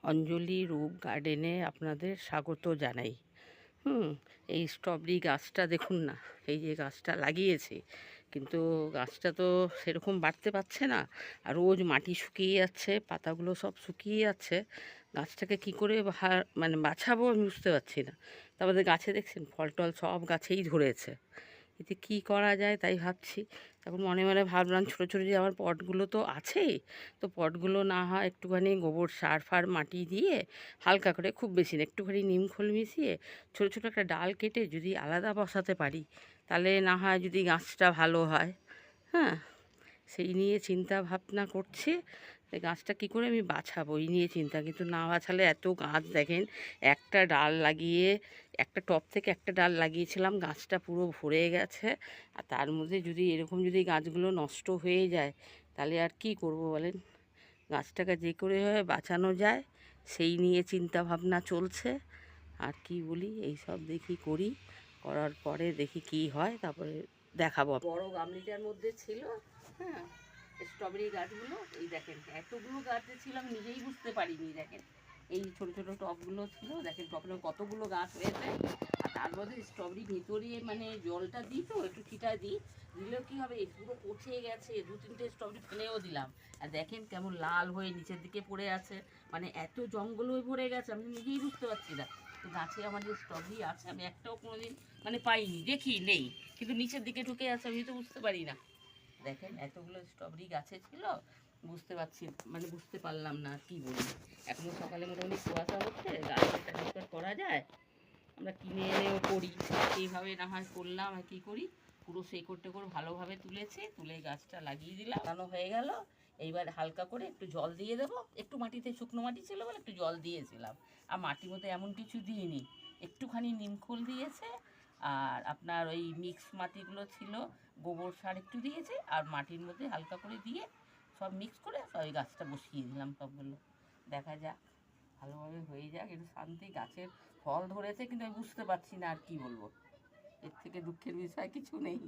অঞ্জলি রূপ গার্ডেনে আপনাদের স্বাগত জানাই। এই স্ট্রবেরি গাছটা দেখুন না, এই যে গাছটা লাগিয়েছে, কিন্তু গাছটা তো সেরকম বাড়তে পারছে না। আর রোজ মাটি শুকিয়ে যাচ্ছে, পাতাগুলো সব শুকিয়ে যাচ্ছে। গাছটাকে কি করে মানে বাঁচাবো আমি বুঝতে পারছি না। তারপরে গাছে দেখছেন ফল টল সব গাছেই ধরেছে। এতে কী করা যায় তাই ভাবছি। তখন মনে মনে ভাবলাম ছোটো ছোটো যে আমার পটগুলো তো আছেই, তো পটগুলো না হয় একটুখানি গোবর সার ফার মাটি দিয়ে হালকা করে, খুব বেশি না, একটুখানি নিমখোল মিশিয়ে ছোটো ছোটো একটা ডাল কেটে যদি আলাদা বসাতে পারি, তাহলে না হয় যদি গাছটা ভালো হয়। হ্যাঁ, সেই নিয়ে চিন্তা ভাবনা করছি। গাছটা কী করে আমি বাছাবো এই নিয়ে চিন্তা, কিন্তু না বাছালে এত গাছ দেখেন, একটা ডাল লাগিয়ে একটা টব থেকে একটা ডাল লাগিয়েছিলাম, গাছটা পুরো ভরে গেছে। আর তার মধ্যে যদি এরকম যদি গাছগুলো নষ্ট হয়ে যায়, তাহলে আর কি করব বলেন। গাছটাকে যে করে হয় বাঁচানো যায় সেই নিয়ে চিন্তা ভাবনা চলছে। আর কি বলি, এই সব দেখি করি, করার পরে দেখি কি হয়, তারপরে দেখাবো। বড় গামলিটার মধ্যে ছিল, হ্যাঁ, স্ট্রবেরি গাছগুলো। এই দেখেন এতগুলো গাছ ছিল আমি নিজেই বুঝতে পারিনি। দেখেন এই ছোট ছোট টবগুলো ছিল, দেখেন টবে কতগুলো গাছ হয়েছে। আর তার মধ্যে স্ট্রবেরি ভেতরে মানে জলটা দিই, তো একটু ছিটা দিই, দিলেও কী হবে, পুরো পচে গেছে। দু তিনটে স্ট্রবেরি ফেলেও দিলাম, আর দেখেন কেমন লাল হয়ে নিচের দিকে পড়ে আছে। মানে এত জঙ্গল হয়ে পড়ে গেছে আমি নিজেই বুঝতে পারছি না। তো গাছে আমার যে স্ট্রবেরি আছে আমি একটাও কোনোদিন মানে পাইনি, দেখি নেই, কিন্তু নিচের দিকে ঢুকে আছে, আমি তো বুঝতে পারি না। দেখেন এতগুলো স্ট্রবেরি গাছে ছিল, বুঝতে পারছি মানে বুঝতে পারলাম না, কি বলি। এখনো সকালে মোটামুটি কুয়াশা হচ্ছে, গাছটা ট্রান্সফার করা যায়, আমরা কিনে এনেও করি, এইভাবে না হয় করলাম। আর কী করি, পুরো সেই করতে করে ভালোভাবে তুলেছি, তুলে গাছটা লাগিয়ে দিলাম, লাগানো হয়ে গেল। এইবার হালকা করে একটু জল দিয়ে দেবো, একটু মাটিতে শুকনো মাটি ছিল বলে একটু জল দিয়েছিলাম। আর মাটির মধ্যে এমন কিছু দিইনি, একটুখানি নিমখোল দিয়েছে, আর আপনার ওই মিক্স মাটিগুলো ছিল, গোবর সার একটু দিয়েছে, আর মাটির মধ্যে হালকা করে দিয়ে সব মিক্স করে ওই গাছটা বসিয়ে দিলাম সবগুলো। দেখা যাক, ভালোভাবে হয়ে যাক, একটু শান্তি। গাছের ফল ধরেছে, কিন্তু আমি বুঝতে পারছি না আর কি বলবো। এর থেকে দুঃখের বিষয় কিছু নেই।